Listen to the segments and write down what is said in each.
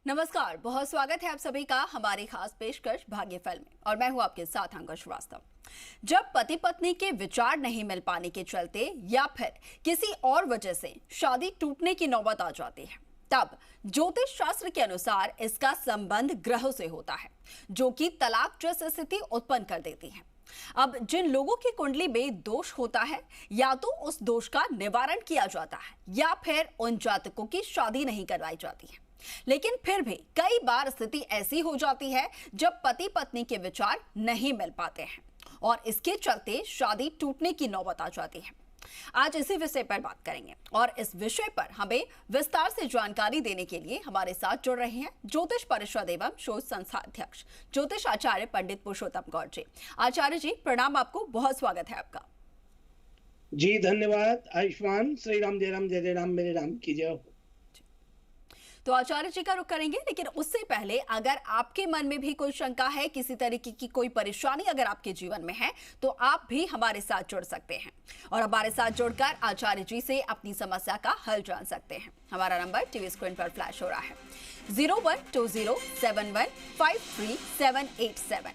नमस्कार, बहुत स्वागत है आप सभी का हमारी खास पेशकश भाग्यफल में और मैं हूं आपके साथ अंकुश श्रीवास्तव। जब पति पत्नी के विचार नहीं मिल पाने के चलते या फिर किसी और वजह से शादी टूटने की नौबत आ जाती है, तब ज्योतिष शास्त्र के अनुसार इसका संबंध ग्रहों से होता है, जो कि तलाक जैसी स्थिति उत्पन्न कर देती है। अब जिन लोगों की कुंडली में दोष होता है, या तो उस दोष का निवारण किया जाता है या फिर उन जातकों की शादी नहीं करवाई जाती है। लेकिन फिर भी कई बार स्थिति ऐसी हो जाती है जब पति पत्नी के विचार नहीं मिल पाते हैं और इसके चलते शादी टूटने की नौबत आ जाती है। आज इसी विषय पर बात करेंगे और इस विषय पर हमें विस्तार से जानकारी देने के लिए हमारे साथ जुड़ रहे हैं ज्योतिष परिषद एवं शोध संस्था अध्यक्ष ज्योतिष आचार्य पंडित पुरुषोत्तम गौर जी। आचार्य जी प्रणाम, आपको बहुत स्वागत है आपका। जी धन्यवाद। आयुष्मान। श्री राम जय राम, जय जय राम, मेरे राम की जय हो। तो आचार्य जी का रुख करेंगे, लेकिन उससे पहले अगर आपके मन में भी कोई शंका है, किसी तरीके की कोई परेशानी अगर आपके जीवन में है, तो आप भी हमारे साथ जुड़ सकते हैं और हमारे साथ जुड़कर आचार्य जी से अपनी समस्या का हल जान सकते हैं। हमारा नंबर टीवी स्क्रीन पर फ्लैश हो रहा है 012071533787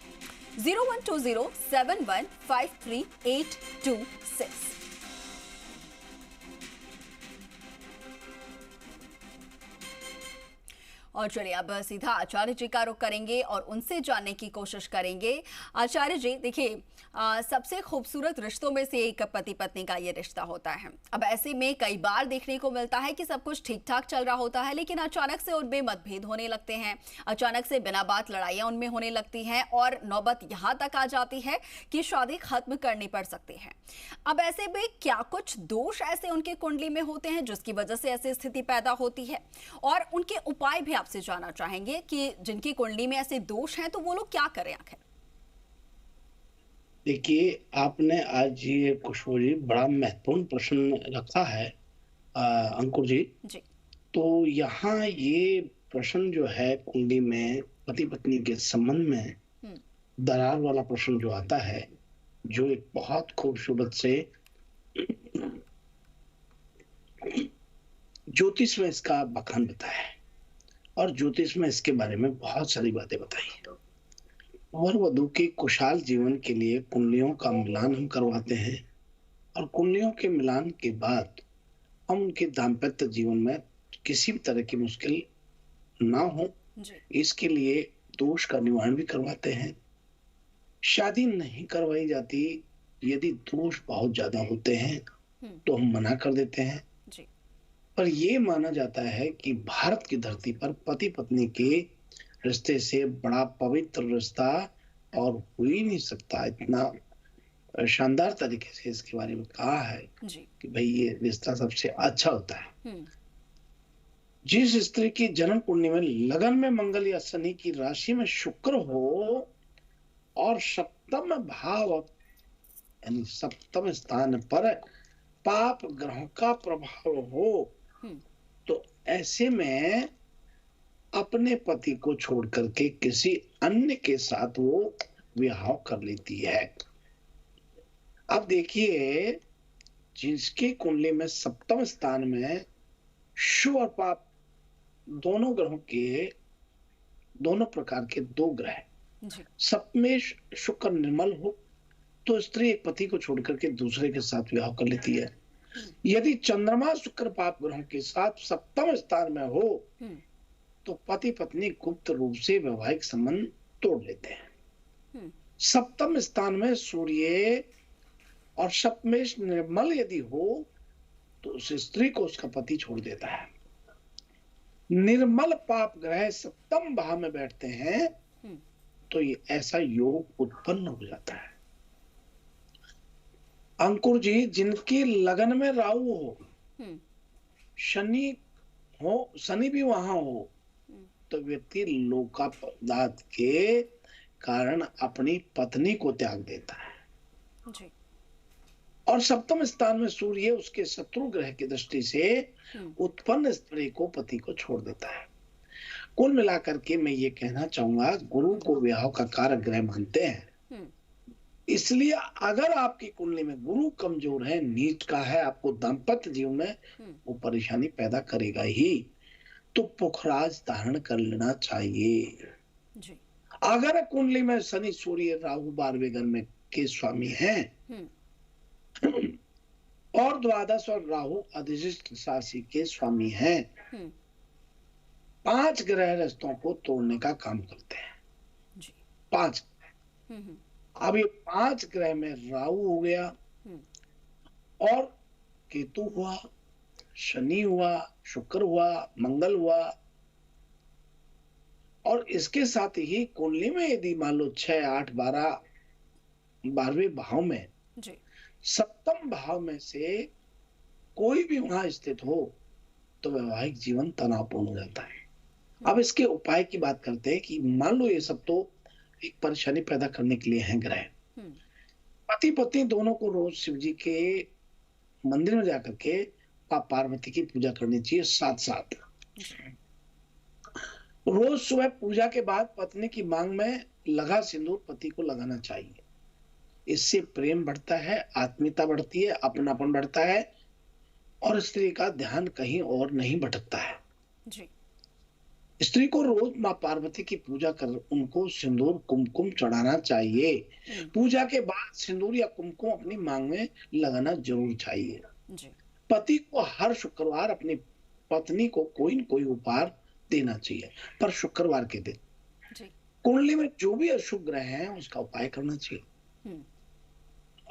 012071533826। और चलिए अब सीधा आचार्य जी का रुख करेंगे और उनसे जानने की कोशिश करेंगे। आचार्य जी देखिए, सबसे खूबसूरत रिश्तों में से एक पति पत्नी का ये रिश्ता होता है। अब ऐसे में कई बार देखने को मिलता है कि सब कुछ ठीक ठाक चल रहा होता है, लेकिन अचानक से उनमें मतभेद होने लगते हैं, अचानक से बिना बात लड़ाइयाँ उनमें होने लगती हैं और नौबत यहाँ तक आ जाती है कि शादी खत्म करनी पड़ सकती है। अब ऐसे में क्या कुछ दोष ऐसे उनके कुंडली में होते हैं जिसकी वजह से ऐसी स्थिति पैदा होती है, और उनके उपाय भी आपसे जानना चाहेंगे कि जिनकी कुंडली में ऐसे दोष हैं तो वो लोग क्या करें आखिर। देखिए, आपने आज ये खुशबू जी बड़ा महत्वपूर्ण प्रश्न रखा है अंकुर जी। जी तो यहाँ ये प्रश्न जो है कुंडली में पति पत्नी के संबंध में दरार वाला प्रश्न जो आता है, जो एक बहुत खूबसूरत से ज्योतिष में इसका बखान बताया है और ज्योतिष में इसके बारे में बहुत सारी बातें बताई है। वर वधू के खुशहाल जीवन के लिए कुंडलियों का मिलान हम करवाते हैं और कुंडलियों के मिलान के बाद हम उनके दाम्पत्य जीवन में किसी भी तरह की मुश्किल ना हो, इसके लिए दोष का निवारण भी करवाते हैं। शादी नहीं करवाई जाती, यदि दोष बहुत ज्यादा होते हैं तो हम मना कर देते हैं। पर यह माना जाता है कि भारत की धरती पर पति पत्नी के रिश्ते से बड़ा पवित्र रिश्ता और हो ही नहीं सकता। इतना शानदार तरीके से इसके बारे में कहा है कि भाई ये रिश्ता सबसे अच्छा होता है। जिस स्त्री की जन्म कुंडली में लगन में मंगल या शनि की राशि में शुक्र हो और सप्तम भाव यानी सप्तम स्थान पर पाप ग्रहों का प्रभाव हो, तो ऐसे में अपने पति को छोड़ करके किसी अन्य के साथ वो विवाह कर लेती है। अब देखिए, जिसकी कुंडली में सप्तम स्थान में शुभ और पाप दोनों ग्रहों के दोनों प्रकार के दो ग्रह, सप्तमें शुक्र निर्मल हो तो स्त्री एक पति को छोड़ करके दूसरे के साथ विवाह कर लेती है। यदि चंद्रमा शुक्र पाप ग्रहों के साथ सप्तम स्थान में हो तो पति पत्नी गुप्त रूप से वैवाहिक संबंध तोड़ लेते हैं। सप्तम स्थान में सूर्य और सप्तमेश निर्मल यदि हो तो उस स्त्री को उसका पति छोड़ देता है। निर्मल पाप ग्रह सप्तम भाव में बैठते हैं तो ये ऐसा योग उत्पन्न हो जाता है। अंकुर जी, जिनकी लगन में राहु हो, शनि हो, शनि भी वहां हो, तो व्यक्ति लोकापदार्थ के कारण अपनी पत्नी को त्याग देता है जी। और सप्तम स्थान में सूर्य उसके शत्रु ग्रह की दृष्टि से उत्पन्न स्त्री को पति को छोड़ देता है। कुल मिलाकर के मैं ये कहना चाहूंगा, गुरु को विवाह का कारक ग्रह मानते हैं, इसलिए अगर आपकी कुंडली में गुरु कमजोर है, नीच का है, आपको दाम्पत्य जीवन में वो परेशानी पैदा करेगा ही। तो पुखराज धारण कर लेना चाहिए। जी। अगर कुंडली में शनि सूर्य राहु 12वें घर में के स्वामी हैं हम्म। और द्वादश और राहु अधिष्ठ राशि के स्वामी हैं, हम्म। 5 ग्रह रस्तों को तोड़ने का काम करते हैं। जी। 5। हम्म। अब ये 5 ग्रह में राहु हो गया हम्म। और केतु हुआ, शनि हुआ, शुक्र हुआ, मंगल हुआ, और इसके साथ ही कुंडली में यदि मान लो 6, 8, 12, 12वें भाव में, जी। सप्तम भाव में से कोई भी वहां स्थित हो तो वैवाहिक जीवन तनावपूर्ण हो जाता है। अब इसके उपाय की बात करते हैं कि मान लो ये सब तो एक परेशानी पैदा करने के लिए हैं ग्रह। हम्म। पति पत्नी दोनों को रोज शिव जी के मंदिर में जाकर के मां पार्वती की पूजा करनी चाहिए साथ साथ। रोज सुबह पूजा के बाद पत्नी की मांग में लगा सिंदूर पति को लगाना चाहिए। इससे प्रेम बढ़ता है, आत्मीयता बढ़ती है, अपनापन बढ़ता है और स्त्री का ध्यान कहीं और नहीं भटकता है। जी। स्त्री को रोज मां पार्वती की पूजा कर उनको सिंदूर कुमकुम चढ़ाना चाहिए। पूजा के बाद सिंदूर या कुमकुम अपनी मांग में लगाना जरूर चाहिए। जी। पति को हर शुक्रवार अपनी पत्नी को कोई न कोई उपहार देना चाहिए, पर शुक्रवार के दिन। जी। कुंडली में जो भी अशुभ ग्रह हैं उसका उपाय करना चाहिए।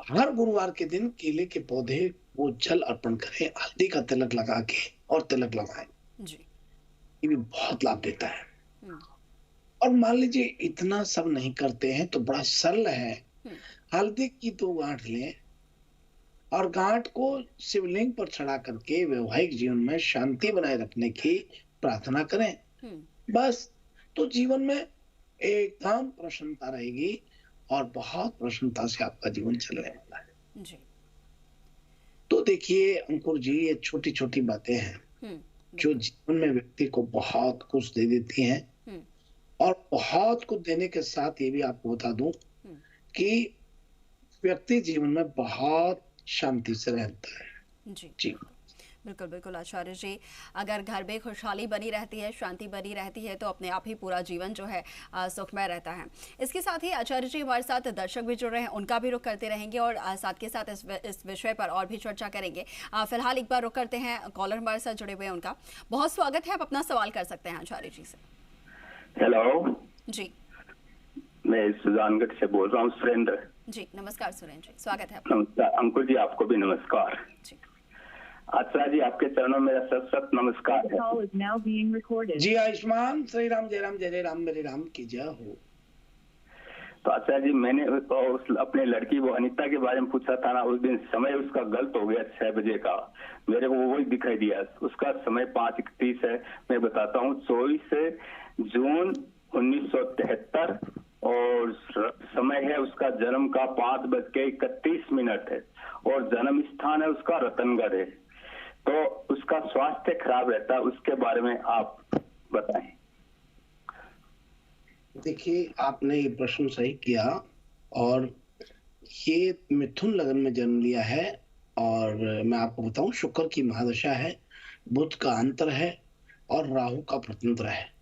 हर गुरुवार के दिन केले के पौधे को जल अर्पण करें, हल्दी का तिलक लगा के और तिलक लगाएं। जी। ये भी बहुत लाभ देता है। और मान लीजिए इतना सब नहीं करते हैं तो बड़ा सरल है, हल्दी की 2 गांठ लें और गांठ को शिवलिंग पर चढ़ा करके वैवाहिक जीवन में शांति बनाए रखने की प्रार्थना करें। बस, तो जीवन में एकदम प्रसन्नता रहेगी और बहुत प्रसन्नता से आपका जीवन चलने वाला है। जी। तो देखिए अंकुर जी, ये छोटी छोटी बातें हैं जो जीवन में व्यक्ति को बहुत कुछ दे देती हैं। और बहुत कुछ देने के साथ ये भी आपको बता दूं कि व्यक्ति जीवन में बहुत शांति से रहता है। जी। जी बिल्कुल बिल्कुल आचार्य जी, अगर घर में खुशहाली बनी रहती है, शांति बनी रहती है, तो अपने आप ही पूरा जीवन जो है सुखमय रहता है। इसके साथ ही आचार्य जी हमारे साथ दर्शक भी जुड़ रहे हैं, उनका भी रुख करते रहेंगे और साथ के साथ इस विषय पर और भी चर्चा करेंगे। फिलहाल एक बार रुख करते हैं, कॉलर हमारे साथ जुड़े हुए हैं, उनका बहुत स्वागत है। आप अपना सवाल कर सकते हैं आचार्य जी से। हेलो जी, मैं सुजानगढ़ से बोल रहा हूँ, सुरेंद्र जी। नमस्कार सुरेंद्र जी, स्वागत है। नमस्कार अंकुर जी, आपको भी नमस्कार। जी। आचार्य जी, आपके चरणों में मेरा सत नमस्कार है। जी, आयुष्मान श्री राम, जय राम, जय राम, मेरे राम की जय हो। तो आचार्य जी, मैंने अपने लड़की वो अनीता के बारे में पूछा था ना, उस दिन समय उसका गलत हो गया, 6 बजे का मेरे को वही दिखाई दिया। उसका समय 5:31 है। मैं बताता हूँ, 24 जून 1973 और समय है उसका जन्म का 5:31 है और जन्म स्थान है उसका रतनगढ़ है। तो उसका स्वास्थ्य खराब रहता है, उसके बारे में आप बताएं। देखिए, आपने ये प्रश्न सही किया और ये मिथुन लगन में जन्म लिया है और मैं आपको बताऊं, शुक्र की महादशा है, बुध का अंतर है और राहु का प्रतंत्र है।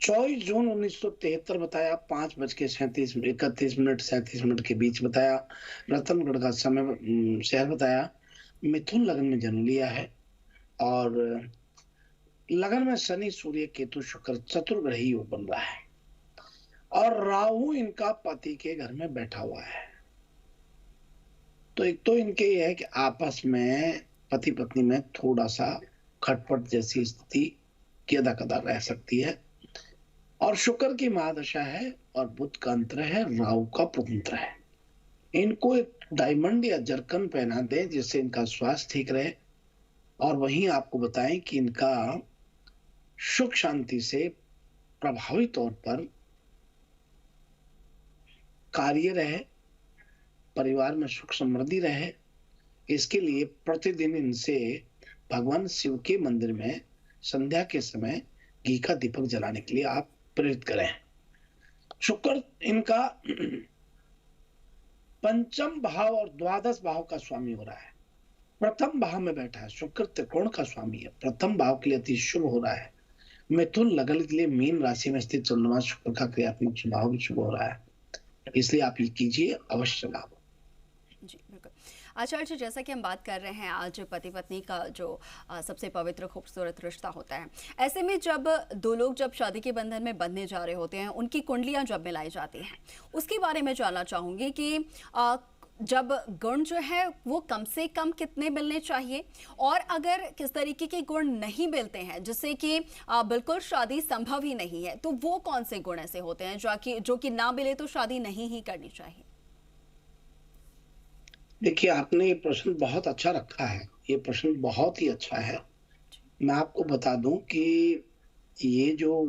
24 जून 1973 बताया, 5:31 के बीच बताया। रतनगढ़ का समय शहर बताया। मिथुन लगन में जन्म लिया है और लगन में शनि सूर्य केतु शुक्र चतुर्ग्रही योग बन रहा है और राहु इनका पति के घर में बैठा हुआ है। तो एक तो इनके ये है कि आपस में पति पत्नी में थोड़ा सा खटपट जैसी स्थिति यदा कदा रह सकती है और शुक्र की महादशा है और बुध का अंतर है, राहु का प्रतंत्र है। इनको एक डायमंड या जरकन पहना दें जिससे इनका स्वास्थ्य ठीक रहे और वहीं आपको बताएं कि इनका सुख शांति से प्रभावी तौर पर कार्य रहे, परिवार में सुख समृद्धि रहे। इसके लिए प्रतिदिन इनसे भगवान शिव के मंदिर में संध्या के समय घी का दीपक जलाने के लिए आप प्रेरित करें। शुक्र इनका पंचम भाव और द्वादश भाव का स्वामी हो रहा है। प्रथम भाव में बैठा है, शुक्र त्रिकोण का स्वामी है, प्रथम भाव के लिए अति शुभ हो रहा है मिथुन लग्न के लिए मीन राशि में स्थित चंद्रमा शुक्र का क्रियात्मक स्वभाव भी शुभ हो रहा है, इसलिए आप ये कीजिए, अवश्य लाभ। जी बिल्कुल। आचार्य जी, जैसा कि हम बात कर रहे हैं आज पति पत्नी का जो सबसे पवित्र खूबसूरत रिश्ता होता है, ऐसे में जब दो लोग जब शादी के बंधन में बंधने जा रहे होते हैं, उनकी कुंडलियां जब मिलाई जाती हैं, उसके बारे में जानना चाहूंगी कि जब गुण जो है वो कम से कम कितने मिलने चाहिए, और अगर किस तरीके के गुण नहीं मिलते हैं जिससे कि बिल्कुल शादी संभव ही नहीं है, तो वो कौन से गुण ऐसे होते हैं जो कि ना मिले तो शादी नहीं ही करनी चाहिए? देखिए, आपने ये प्रश्न बहुत अच्छा रखा है, ये प्रश्न बहुत ही अच्छा है। मैं आपको बता दूं कि ये जो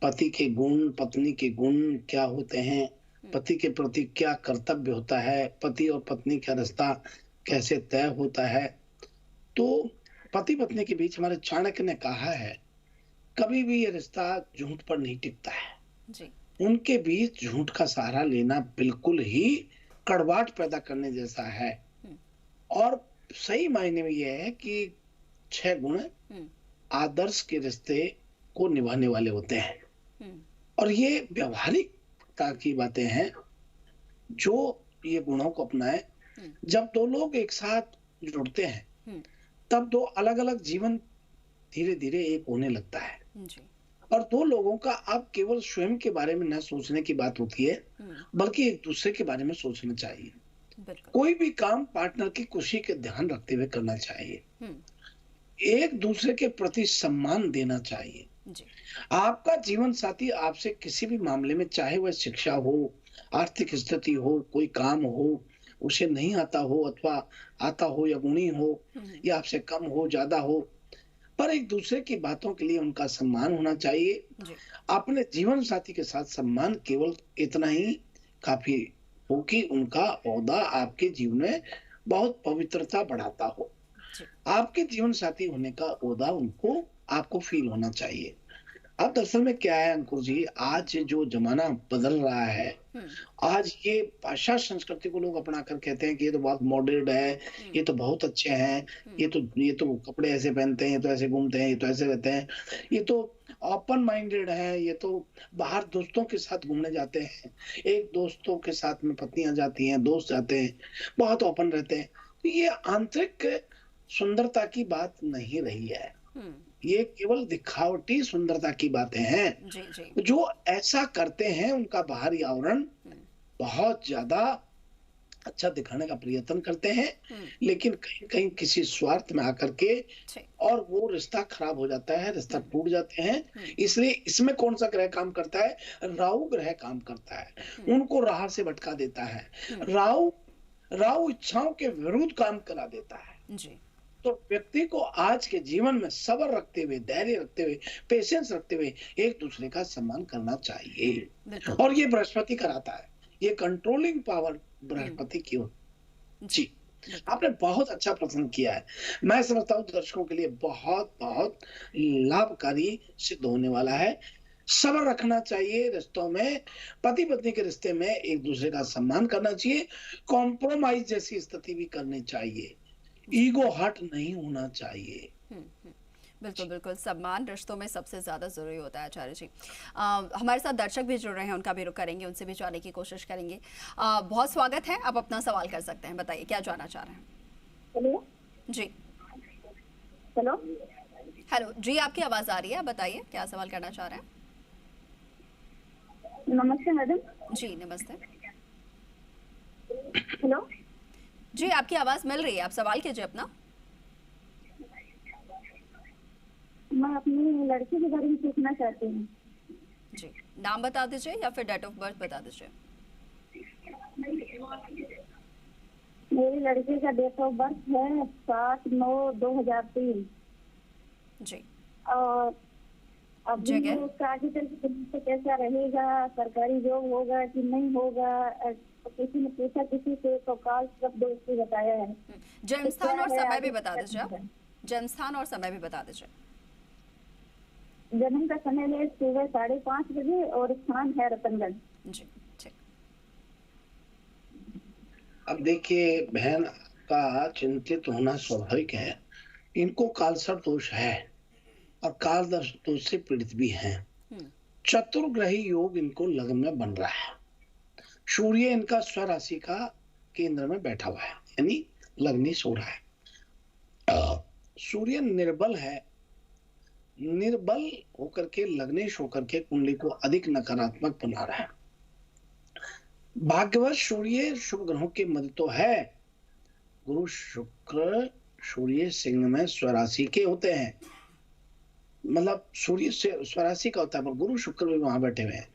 पति के गुण, पत्नी के गुण क्या होते हैं, पति के प्रति क्या कर्तव्य होता है, पति और पत्नी का रिश्ता कैसे तय होता है, तो पति पत्नी के बीच हमारे चाणक्य ने कहा है, कभी भी ये रिश्ता झूठ पर नहीं टिकता है। जी। उनके बीच झूठ का सहारा लेना बिल्कुल ही कड़वाहट पैदा करने जैसा है। और सही मायने में यह है कि 6 गुण आदर्श के रिश्ते को निभाने वाले होते हैं, और ये व्यवहारिकता की बातें हैं। जो ये गुणों को अपनाए, जब दो लोग एक साथ जुड़ते हैं तब दो अलग अलग जीवन धीरे धीरे एक होने लगता है। जी। और दो लोगों का अब केवल स्वयं के बारे में न सोचने की बात होती है, बल्कि एक दूसरे के बारे में सोचना चाहिए। कोई भी काम पार्टनर की खुशी के ध्यान रखते हुए करना चाहिए। एक दूसरे के प्रति सम्मान देना चाहिए। जी। आपका जीवन साथी आपसे किसी भी मामले में, चाहे वह शिक्षा हो, आर्थिक स्थिति हो, कोई काम हो, उसे नहीं आता हो अथवा आता हो या गुणी हो, या आपसे कम हो ज्यादा हो, पर एक दूसरे की बातों के लिए उनका सम्मान होना चाहिए। अपने जीवन साथी के साथ सम्मान केवल इतना ही काफी हो कि उनका ओहदा आपके जीवन में बहुत पवित्रता बढ़ाता हो। आपके जीवन साथी होने का ओहदा उनको आपको फील होना चाहिए। अब दरअसल में क्या है अंकुर जी, आज जो जमाना बदल रहा है, आज ये पाश्चात्य संस्कृति को लोग अपना कर कहते हैं कि ये तो बहुत मॉडर्न है, ये तो बहुत अच्छे हैं, ये तो कपड़े ऐसे पहनते हैं, ये तो ऐसे घूमते हैं, ये तो ऐसे रहते हैं, ये तो ओपन माइंडेड है, ये तो बाहर दोस्तों के साथ घूमने जाते हैं, एक दोस्तों के साथ में पत्नियां जाती हैं, दोस्त जाते हैं, बहुत ओपन रहते हैं। तो ये आंतरिक सुंदरता की बात नहीं रही है, ये केवल दिखावटी सुंदरता की बातें हैं। जी, जी। जो ऐसा करते हैं उनका बाहरी आवरण बहुत ज्यादा अच्छा दिखाने का प्रयत्न करते हैं, लेकिन कहीं कहीं किसी स्वार्थ में आकर के और वो रिश्ता खराब हो जाता है, रिश्ता टूट जाते हैं। इसलिए इसमें कौन सा ग्रह काम करता है? राहु ग्रह काम करता है, उनको राह से भटका देता है। राहु इच्छाओं के विरुद्ध काम करा देता है। जी। तो व्यक्ति को आज के जीवन में सब्र रखते हुए, धैर्य रखते हुए, पेशेंस रखते हुए एक दूसरे का सम्मान करना चाहिए। और ये बृहस्पति कराता है, ये कंट्रोलिंग पावर बृहस्पति की हो। जी, आपने बहुत अच्छा प्रश्न किया है। मैं समझता हूँ दर्शकों के लिए बहुत बहुत लाभकारी सिद्ध होने वाला है। सब्र रखना चाहिए रिश्तों में, पति पत्नी के रिश्ते में एक दूसरे का सम्मान करना चाहिए, कॉम्प्रोमाइज जैसी स्थिति भी करनी चाहिए, ईगो हर्ट नहीं होना चाहिए। बिल्कुल बिल्कुल, सम्मान रिश्तों में सबसे ज्यादा जरूरी होता है आचार्य जी। हमारे साथ दर्शक भी जुड़ रहे हैं, उनका भी रुख करेंगे, उनसे भी जानने की कोशिश करेंगे। बहुत स्वागत है, आप अपना सवाल कर सकते हैं, बताइए क्या जानना चाह रहे हैं। हेलो जी। हेलो हेलो जी, आपकी आवाज आ रही है, बताइए क्या सवाल करना चाह रहे हैं। नमस्ते मैडम। जी नमस्ते। हेलो जी, आपकी आवाज मिल रही है, आप सवाल कीजिए अपना। मैं अपनी लड़की के बारे में पूछना चाहती हूँ। जी, नाम बता दीजिए या फिर डेट ऑफ बर्थ बता दीजिए। मेरी लड़की का डेट ऑफ बर्थ है 7/9/2003। जी। और अब जगह? उसका आगे चल के कैसा रहेगा, सरकारी जॉब होगा कि नहीं होगा, तो किसी ने पूछा किसी से तो काल शब्द उसने बताया है। जन्म स्थान और समय भी बता दीजिए आप। जन्म स्थान और समय भी बता दीजिए। जन्म का समय है सुबह 5:30 बजे और स्थान है रतनगढ़। जी ठीक। अब देखिए, बहन का चिंतित होना स्वाभाविक है, इनको कालसर्प दोष है। और कालदर्श दोष से पीड़ित भी हैं। चतुर्ग्रही योग इनको लग्न में बन रहा है। सूर्य इनका स्वराशि का केंद्र में बैठा हुआ है, यानी लग्नेश हो रहा है। सूर्य निर्बल है, निर्बल होकर के लग्नेश होकर के कुंडली को अधिक नकारात्मक बना रहा है। भाग्यवश सूर्य शुभ ग्रहों के मध्य तो है। गुरु शुक्र सूर्य सिंह में स्वराशि के होते हैं, मतलब सूर्य से स्वराशि का होता है, पर गुरु शुक्र भी वहां बैठे हुए हैं।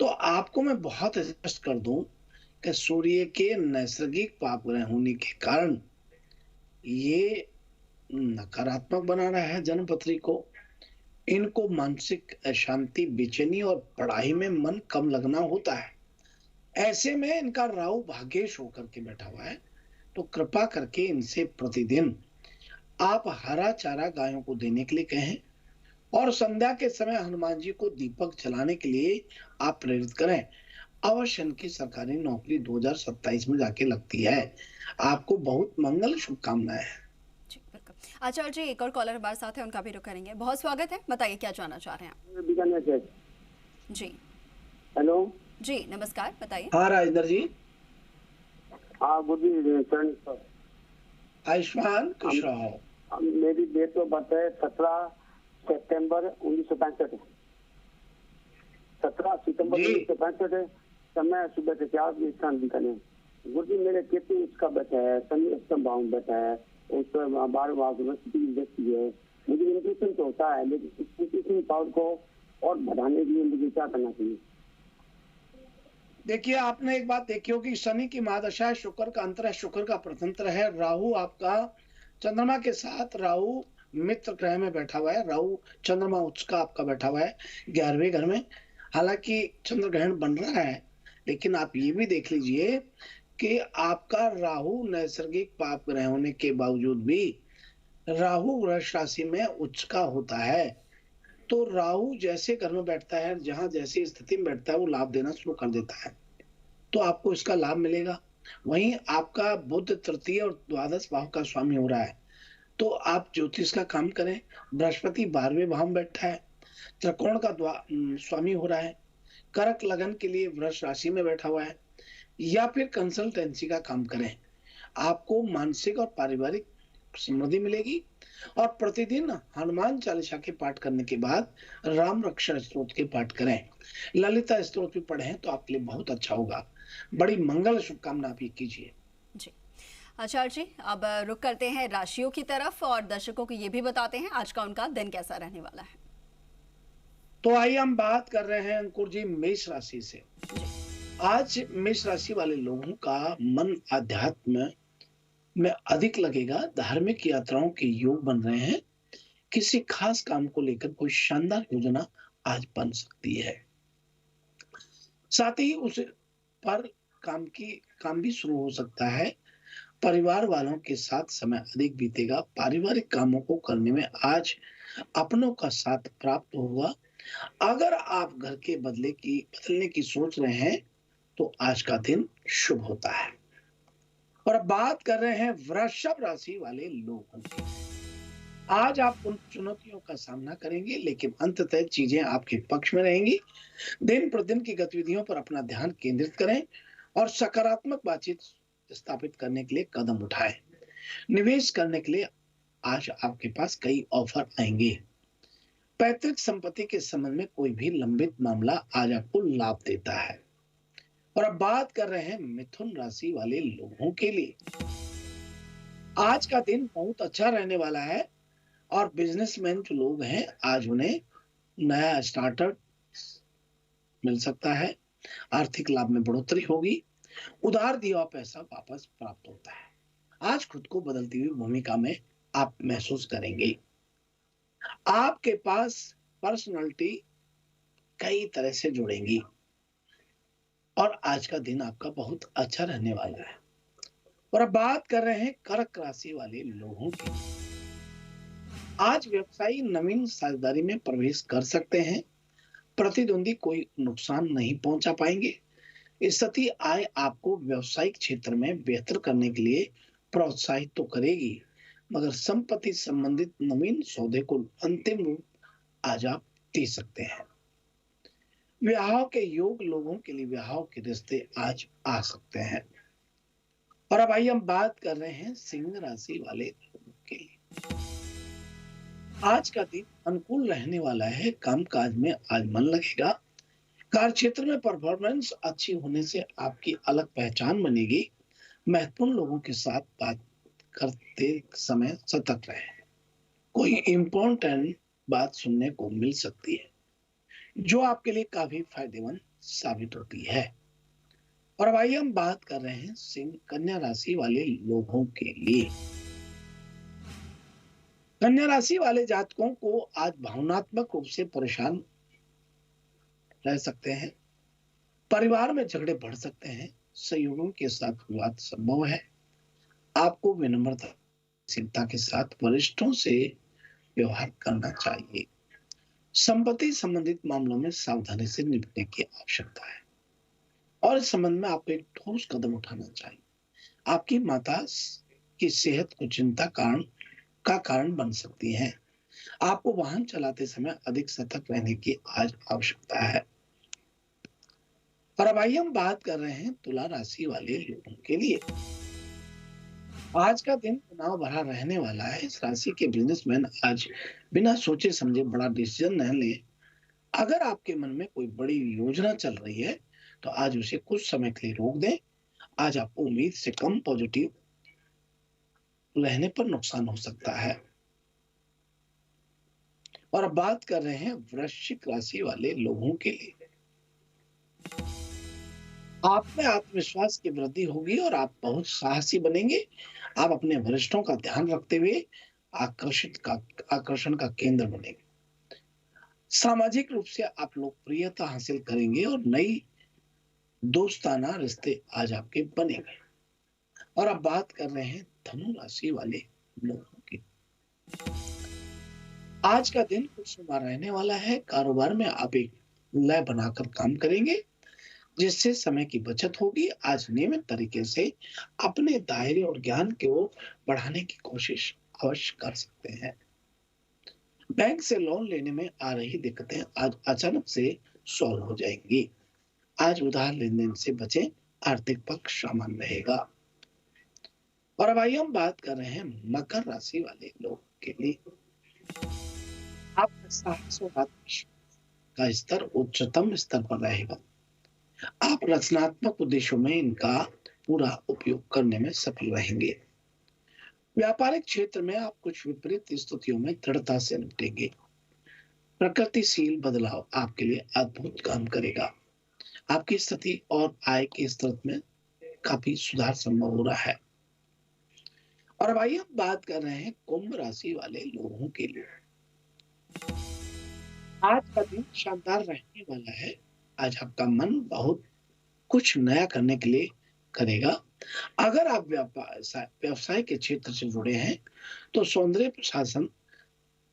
तो आपको मैं बहुत स्पष्ट कर दूं कि सूर्य के नैसर्गिक पाप ग्रह होने के कारण ये नकारात्मक बना रहा है जन्मपत्री को। इनको मानसिक अशांति, बेचैनी और पढ़ाई में मन कम लगना होता है। ऐसे में इनका राहु भाग्येश होकर के बैठा हुआ है, तो कृपा करके इनसे प्रतिदिन आप हरा चारा गायों को देने के लिए कहें और संध्या के समय हनुमान जी को दीपक जलाने के लिए आप प्रेरित करें। अवश्य इनकी सरकारी नौकरी 2027 में जाके लगती है। आपको बहुत मंगल शुभकामनाएं। आचार्य जी, एक और कॉलर हमारे साथ है, उनका भी रुख करेंगे। बहुत स्वागत है, बताइए क्या जानना चाह रहे हैं आप? जी हेलो जी, नमस्कार, बताइए। हाँ राजेंद्र जी। हाँ, गुड इवनिंग। आयुष्मान खुश रहो। मेरी डेट ऑफ बर्थ है 17 सितंबर 1965। 17 सितंबर 1965 है। समय सुबह के 4 बजे, स्थान बीकानेर। गुरु जी, मेरे केतु उसका बैठा है, शनि अष्टम भाव में बैठा है, उस पर 12 भाव में व्यक्ति है। मुझे इंट्यूशन तो होता है, लेकिन इंट्यूशन पावर को और बढ़ाने के लिए मुझे क्या करना चाहिए? देखिए, आपने एक बात देखी होगी, शनि की महादशा है, शुक्र का अंतर है, शुक्र का प्रतंत्र है। राहु आपका चंद्रमा के साथ, राहु मित्र ग्रह में बैठा हुआ है। राहु चंद्रमा उच्च का आपका बैठा हुआ है 11वें घर में। हालांकि चंद्र ग्रहण बन रहा है, लेकिन आप ये भी देख लीजिए कि आपका राहु नैसर्गिक पाप ग्रह होने के बावजूद भी राहु वृष राशि में उच्च का होता है। तो राहु जैसे घर में बैठता है, जहां जैसी स्थिति में बैठता है, वो लाभ देना शुरू कर देता है, तो आपको इसका लाभ मिलेगा। वहीं आपका बुध तृतीय और द्वादश भाव का स्वामी हो रहा है, तो आप ज्योतिष का काम करें। बृहस्पति 12वें भाव में बैठा है, त्रिकोण का स्वामी हो रहा है, कर्क लगन के लिए वृष राशि में बैठा हुआ है, या फिर कंसल्टेंसी का काम करें। आपको मानसिक और पारिवारिक समृद्धि मिलेगी। और प्रतिदिन हनुमान चालीसा के पाठ करने के बाद राम रक्षा स्तोत्र के पाठ करें, ललिता स्तोत्र भी पढ़ें, तो आपके लिए बहुत अच्छा होगा। बड़ी मंगल शुभकामना आप कीजिए। जी आचार्य जी, अब रुक करते हैं राशियों की तरफ और दर्शकों को ये भी बताते हैं आज का उनका दिन कैसा रहने वाला है। तो आइए हम बात कर रहे हैं अंकुर जी मेष राशि से। आज मेष राशि वाले लोगों का मन अध्यात्म में अधिक लगेगा। धार्मिक यात्राओं के योग बन रहे हैं। किसी खास काम को लेकर कोई शानदार योजना आज बन सकती है। साथ ही उस पर काम भी शुरू हो सकता है। परिवार वालों के साथ समय अधिक बीतेगा। पारिवारिक कामों को करने में आज अपनों का साथ प्राप्त होगा। अगर आप घर के बदलने की सोच रहे हैं तो आज का दिन शुभ होता है। और अब बात कर रहे हैं वृषभ राशि वाले लोगों की। आज आप उन चुनौतियों का सामना करेंगे, लेकिन अंततः चीजें आपके पक्ष में रहेंगी। दिन प्रतिदिन की गतिविधियों पर अपना ध्यान केंद्रित करें और सकारात्मक बातचीत स्थापित करने के लिए कदम उठाएं। निवेश करने के लिए आज आपके पास कई ऑफर आएंगे। पैतृक संपत्ति के संबंध में कोई भी लंबित मामला आज आपको लाभ देता है। और अब बात कर रहे हैं मिथुन राशि वाले लोगों के लिए। आज का दिन बहुत अच्छा रहने वाला है और बिजनेसमैन जो लोग हैं, आज उन्हें नया स्टार्टअप मिल सकता है। आर्थिक लाभ में बढ़ोतरी होगी। उधार दिया हुआ पैसा वापस प्राप्त होता है। आज खुद को बदलती हुई भूमिका में आप महसूस करेंगे। आपके पास पर्सनालिटी कई तरह से जुड़ेंगी और आज का दिन आपका बहुत अच्छा रहने वाला है। और अब बात कर रहे हैं कर्क राशि वाले लोगों की। आज व्यवसायी नवीन साझेदारी में प्रवेश कर सकते हैं। प्रतिद्वंदी कोई नुकसान नहीं पहुंचा पाएंगे। स्थिति आय आपको व्यवसायिक क्षेत्र में बेहतर करने के लिए प्रोत्साहित तो करेगी, मगर संपत्ति संबंधित नवीन सौदे को अंतिम रूप आज आप दे सकते हैं। विवाह के योग लोगों के लिए विवाह के रिश्ते आज आ सकते हैं। और अब आइए हम बात कर रहे हैं सिंह राशि वाले लोगों के लिए। आज का दिन अनुकूल रहने वाला है। कामकाज में आज मन लगेगा। कार्य क्षेत्र में परफॉर्मेंस अच्छी होने से आपकी अलग पहचान बनेगी। महत्वपूर्ण लोगों के साथ बात करते समय सतर्क रहें। कोई इम्पोर्टेंट बात सुनने को मिल सकती है जो आपके लिए काफी फायदेमंद साबित होती है। और अब आइए हम बात कर रहे हैं सिंह कन्या राशि वाले लोगों के लिए। कन्या राशि वाले जातकों को आज भावनात्मक रूप से परेशान रह सकते हैं। परिवार में झगड़े बढ़ सकते हैं। सहयोगियों के साथ विवाद संभव है। आपको विनम्रता चिंता के साथ वरिष्ठों से व्यवहार करना चाहिए। संपत्ति संबंधित मामलों में सावधानी से निपटने की आवश्यकता है और इस संबंध में आपको एक ठोस कदम उठाना चाहिए। आपकी माता की सेहत को चिंता का कारण बन सकती है। आपको वाहन चलाते समय अधिक सतर्क रहने की आज आवश्यकता है। और अब आइए हम बात कर रहे हैं तुला राशि वाले लोगों के लिए। आज का दिन तनाव भरा रहने वाला है। इस राशि के बिजनेसमैन आज बिना सोचे समझे बड़ा डिसीजन न लें। अगर आपके मन में कोई बड़ी योजना चल रही है तो आज उसे कुछ समय के लिए रोक दें। आज आपको उम्मीद से कम पॉजिटिव रहने पर नुकसान हो सकता है। और अब बात कर रहे हैं वृश्चिक राशि वाले लोगों के लिए। आप में आत्मविश्वास की वृद्धि होगी और आप बहुत साहसी बनेंगे। आप अपने वरिष्ठों का ध्यान रखते हुए आकर्षण का केंद्र बनेंगे। सामाजिक रूप से आप लोकप्रियता हासिल करेंगे और नई दोस्ताना रिश्ते आज आपके बनेंगे। और अब बात कर रहे हैं धनु राशि वाले लोगों की। आज का दिन खुशनुमा रहने वाला है। कारोबार में आप एक लय बनाकर काम करेंगे जिससे समय की बचत होगी। आज नियमित तरीके से अपने दायरे और ज्ञान को बढ़ाने की कोशिश अवश्य कर सकते हैं। बैंक से लोन लेने में आ रही दिक्कतें आज अचानक से सॉल्व हो जाएंगी। आज उधार लेन देन से बचें। आर्थिक पक्ष सामान्य रहेगा। और अब आइए हम बात कर रहे हैं मकर राशि वाले लोगों के लिए। आपका साहस और आत्मविश्वास का स्तर उच्चतम स्तर पर रहेगा। आप रचनात्मक उद्देश्यों में इनका पूरा उपयोग करने में सफल रहेंगे। व्यापारिक क्षेत्र में आप कुछ विपरीत स्थितियों में दृढ़ता से निपटेंगे। प्रकृतिशील बदलाव आपके लिए अद्भुत काम करेगा। आपकी स्थिति और आय के स्तर में काफी सुधार संभव हो रहा है। और अब आइए हम बात कर रहे हैं कुंभ राशि वाले लोगों के लिए। आज का दिन शानदार रहने वाला है। आज आपका मन बहुत कुछ नया करने के लिए करेगा। अगर आप व्यवसाय के क्षेत्र से जुड़े हैं तो सौंदर्य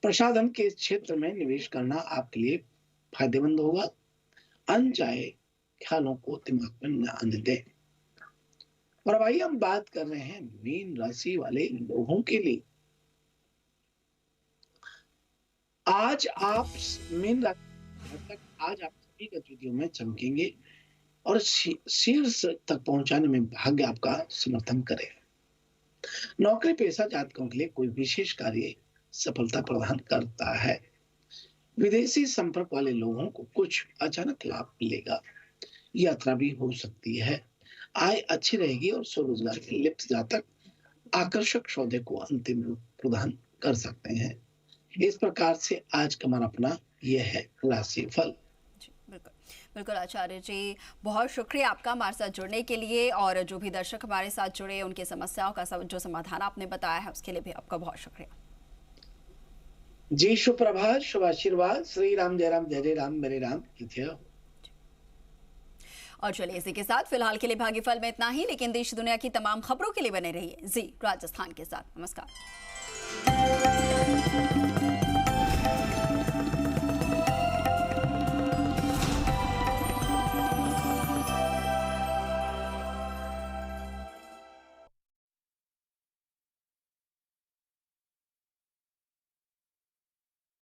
प्रसाधन के क्षेत्र में निवेश करना आपके लिए फायदेमंद होगा। अनचाहे ख्यालों को दिमाग में न आने दें। और अब आइए हम बात कर रहे हैं मीन राशि वाले लोगों के लिए। आज आप सभी गतिविधियों में चमकेंगे और शीर्ष तक पहुंचाने में भाग्य आपका समर्थन करेगा। नौकरी पेशा जातकों के लिए कोई विशेष कार्य सफलता प्रदान करता है। विदेशी संपर्क वाले लोगों को कुछ अचानक लाभ मिलेगा। यात्रा भी हो सकती है। आय अच्छी रहेगी और स्वरोजगार के लिप्त जातक आकर्षक सौदे को अंतिम रूप प्रदान कर सकते हैं। इस प्रकार से आज का हमारा अपना यह है राशि फल। बिल्कुल बिल्कुल आचार्य जी, बहुत शुक्रिया आपका हमारे साथ जुड़ने के लिए। और जो भी दर्शक हमारे साथ जुड़े उनकी समस्याओं का जो समाधान आपने बताया है उसके लिए भी आपका बहुत शुक्रिया जी। शुभ प्रभात, शुभ आशीर्वाद। श्री राम जय राम, जय जय राम, मेरे राम की जय। और चलिए इसी के साथ फिलहाल के लिए भाग्यफल में इतना ही, लेकिन देश दुनिया की तमाम खबरों के लिए बने रहिए जी राजस्थान के साथ। नमस्कार।